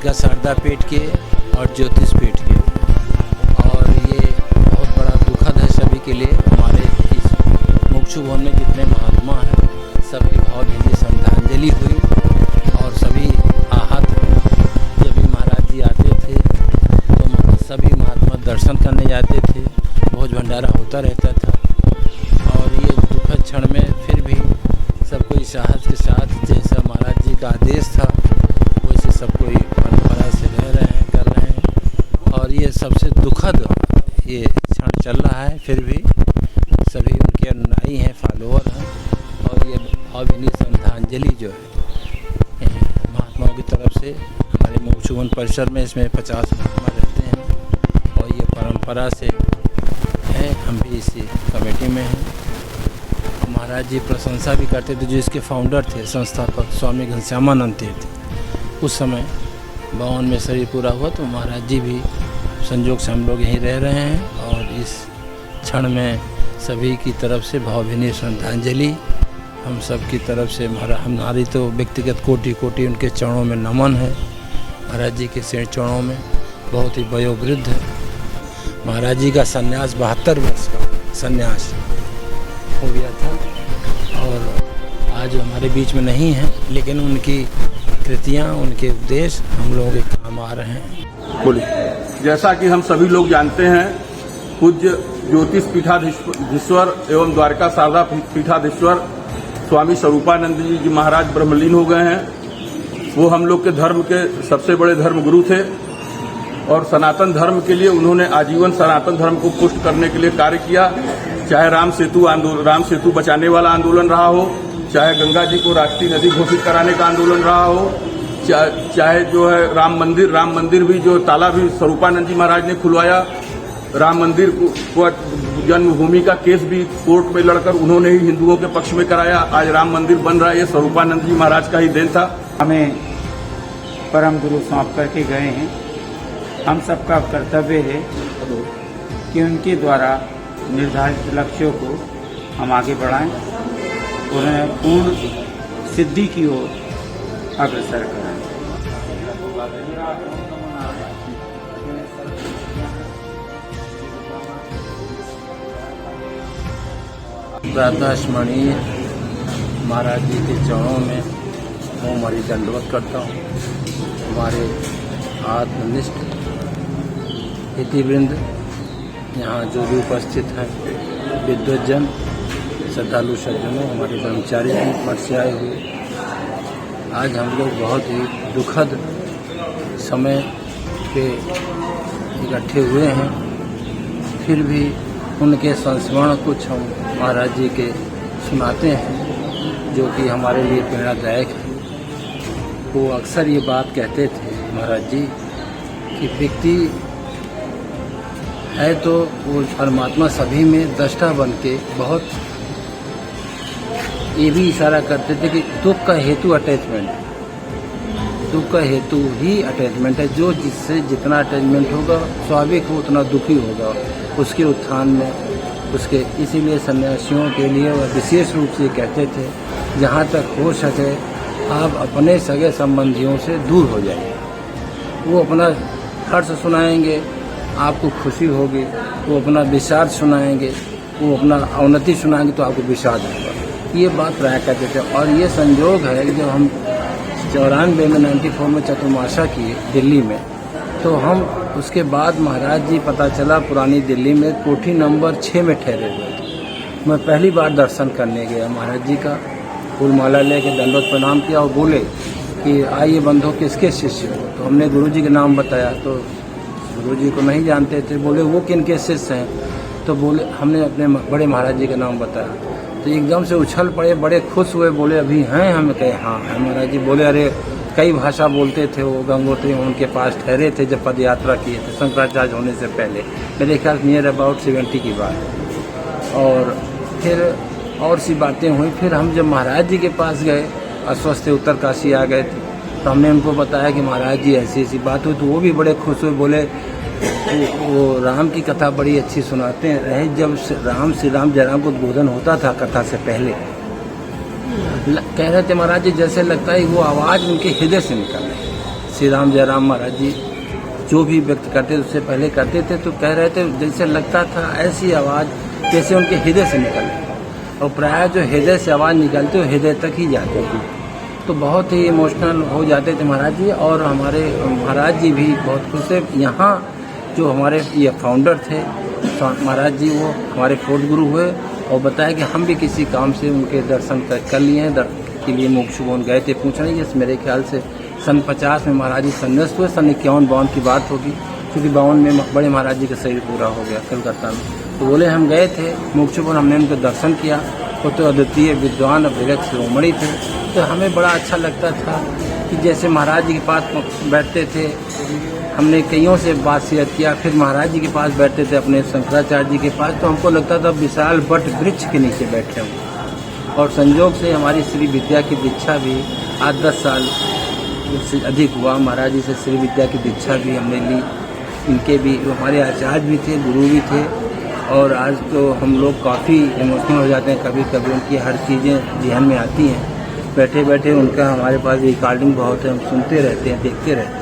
द्वारका शारदा पीठ के और ज्योतिष पीठ के। और ये बहुत बड़ा दुखद है सभी के लिए। हमारे इस मुक्षु भवन में जितने महात्मा हैं सबकी भावभीनी श्रद्धांजलि हुई और सभी आहत। जब भी महाराज जी आते थे तो सभी महात्मा दर्शन करने जाते थे, भोज भंडारा होता रहता था। और ये दुखद क्षण में फिर भी सब कोई साहस के साथ जैसा महाराज जी का आदेश था वैसे सब कोई परंपरा से रह रहे हैं, कर रहे हैं। और ये सबसे दुखद ये क्षण चल रहा है, फिर भी सभी उनके अनुयायी हैं, फॉलोअर हैं। और ये भावभीनी श्रद्धांजलि जो है महात्माओं की तरफ से हमारे मुक्षु भवन परिसर में इसमें 50 महात्मा रहते हैं और ये परंपरा से है। हम भी इसी कमेटी में हैं। महाराज जी प्रशंसा भी करते थे। जो इसके फाउंडर थे, संस्थापक स्वामी घनश्यामानंद तीर्थ, उस समय 52 में शरीर पूरा हुआ तो महाराज जी भी संजोग से हम लोग यहीं रह रहे हैं। और इस क्षण में सभी की तरफ से भावभीनी श्रद्धांजलि हम सब की तरफ से। हमारी तो व्यक्तिगत कोटि कोटि उनके चरणों में नमन है। महाराज जी के चरणों में बहुत ही वयोवृद्ध है। महाराज जी का संन्यास 72 वर्ष का संन्यास हो गया था और आज हमारे बीच में नहीं है, लेकिन उनकी कृतियाँ, उनके उपदेश हम लोगों के काम आ रहे हैं। बोलिए। जैसा कि हम सभी लोग जानते हैं, पूज्य ज्योतिष पीठाधीश्वर एवं द्वारका शारदा पीठाधीश्वर स्वामी स्वरूपानंद जी महाराज ब्रह्मलीन हो गए हैं। वो हम लोग के धर्म के सबसे बड़े धर्म गुरु थे और सनातन धर्म के लिए उन्होंने आजीवन सनातन धर्म को पुष्ट करने के लिए कार्य किया। चाहे राम सेतु बचाने वाला आंदोलन रहा हो, चाहे गंगा जी को राष्ट्रीय नदी घोषित कराने का आंदोलन रहा हो, चाहे जो है राम मंदिर भी जो ताला भी स्वरूपानंद जी महाराज ने खुलवाया। राम मंदिर को जन्मभूमि का केस भी कोर्ट में लड़कर उन्होंने ही हिंदुओं के पक्ष में कराया। आज राम मंदिर बन रहा है, ये स्वरूपानंद जी महाराज का ही देन था। हमें परम गुरु सौंप करके गए हैं। हम सबका कर्तव्य है कि उनके द्वारा निर्धारित लक्ष्यों को हम आगे बढ़ाएं, उन्हें पूर्ण सिद्धि की ओर अग्रसर कराएं। प्रातः स्मरणीय महाराज जी के चरणों में मैं हमारी दंडवत करता हूँ। हमारे आत्मनिष्ठ हितिवृंद यहाँ जो भी उपस्थित हैं, विद्वज्जन, श्रद्धालु सज्जनों, हमारे ब्रह्मचारी भी मठ से आए हुए, आज हम लोग बहुत ही दुखद समय पे इकट्ठे हुए हैं। फिर भी उनके संस्मरण कुछ हम महाराज जी के सुनाते हैं जो कि हमारे लिए प्रेरणादायक है। वो अक्सर ये बात कहते थे महाराज जी कि व्यक्ति है तो वो परमात्मा सभी में दृष्टा बन के बहुत ये भी इशारा करते थे कि दुख का हेतु अटैचमेंट है। दुख का हेतु ही अटैचमेंट है। जो जिससे जितना अटैचमेंट होगा स्वाभाविक वो उतना दुखी होगा उसके उत्थान में उसके। इसीलिए सन्यासियों के लिए वह विशेष रूप से कहते थे जहाँ तक हो सके आप अपने सगे संबंधियों से दूर हो जाइए। वो अपना हर्ष सुनाएंगे, आपको खुशी होगी। वो अपना विषाद सुनाएंगे, वो अपना अवनति सुनाएंगे तो आपको विषाद होगा। ये बात प्राय कहते थे। और ये संयोग है कि जब हम 94 में 94 में चतुर्मासा किए दिल्ली में, तो हम उसके बाद महाराज जी पता चला पुरानी दिल्ली में कोठी नंबर 6 में ठहरे हुए थे। मैं पहली बार दर्शन करने गया महाराज जी का, फूल माला लेके दंडवत प्रणाम किया और बोले कि आइए बंधु किसके शिष्य हो। तो हमने गुरु जी का नाम बताया तो गुरु जी को नहीं जानते थे। बोले वो किन के शिष्य हैं। तो बोले हमने अपने बड़े महाराज जी का नाम बताया तो एकदम से उछल पड़े, बड़े खुश हुए। बोले अभी हैं? हमें कहे हाँ है महाराज जी। बोले अरे कई भाषा बोलते थे वो, गंगोत्री उनके पास ठहरे थे जब पद यात्रा किए थे शंकराचार्य होने से पहले, मेरे ख्याल नियर अबाउट 70 की बात। और फिर और सी बातें हुई। फिर हम जब महाराज जी के पास गए, अस्वस्थ थे, उत्तरकाशी आ गए थे, तो हमने उनको बताया कि महाराज जी ऐसी ऐसी बात हुई। तो वो भी बड़े खुश हुए। बोले वो राम की कथा बड़ी अच्छी सुनाते हैं। रहे जब श्री राम जयराम को उद्बोधन होता था कथा से पहले, कह रहे थे महाराज जी जैसे लगता है वो आवाज़ उनके हृदय से निकल रही है। श्री राम जयराम महाराज जी जो भी व्यक्त करते थे उससे पहले करते थे, तो कह रहे थे जैसे लगता था ऐसी आवाज़ जैसे उनके हृदय से निकल, और प्राय जो हृदय से आवाज़ निकलती वो हृदय तक ही जाती थी। तो बहुत ही इमोशनल हो जाते थे महाराज जी, और हमारे महाराज जी भी बहुत खुश थे। यहाँ जो हमारे ये फाउंडर थे महाराज जी, वो हमारे फोर्थ गुरु हुए, और बताया कि हम भी किसी काम से उनके दर्शन कर लिए हैं, के लिए मोक्षुभवन गए थे। पूछ रहे हैं मेरे ख्याल से सन 50 में महाराज जी संन्यास्त हुए, सन 51-52 की बात होगी, क्योंकि 52 में बड़े महाराज जी का शरीर पूरा हो गया कलकत्ता में। तो बोले हम गए थे मोक्षुभवन, हमने उनका दर्शन किया, वो तो अद्वितीय विद्वान अभिगत शिरोमणि थे। तो हमें बड़ा अच्छा लगता था कि जैसे महाराज जी के पास बैठते थे, हमने कईयों से बात शेयर किया, फिर महाराज जी के पास बैठते थे अपने शंकराचार्य जी के पास, तो हमको लगता था विशाल वट वृक्ष के नीचे बैठे हों। और संयोग से हमारी श्री विद्या की दीक्षा भी आज 10 साल से अधिक हुआ, महाराज जी से श्री विद्या की दीक्षा भी हमने ली। इनके भी हमारे आचार्य भी थे, गुरु भी थे, और आज तो हम लोग काफ़ी इमोशनल हो जाते हैं, कभी कभी उनकी हर चीज़ें ध्यान में आती हैं। बैठे बैठे उनका हमारे पास रिकॉर्डिंग बहुत है, हम सुनते रहते हैं, देखते रहते हैं।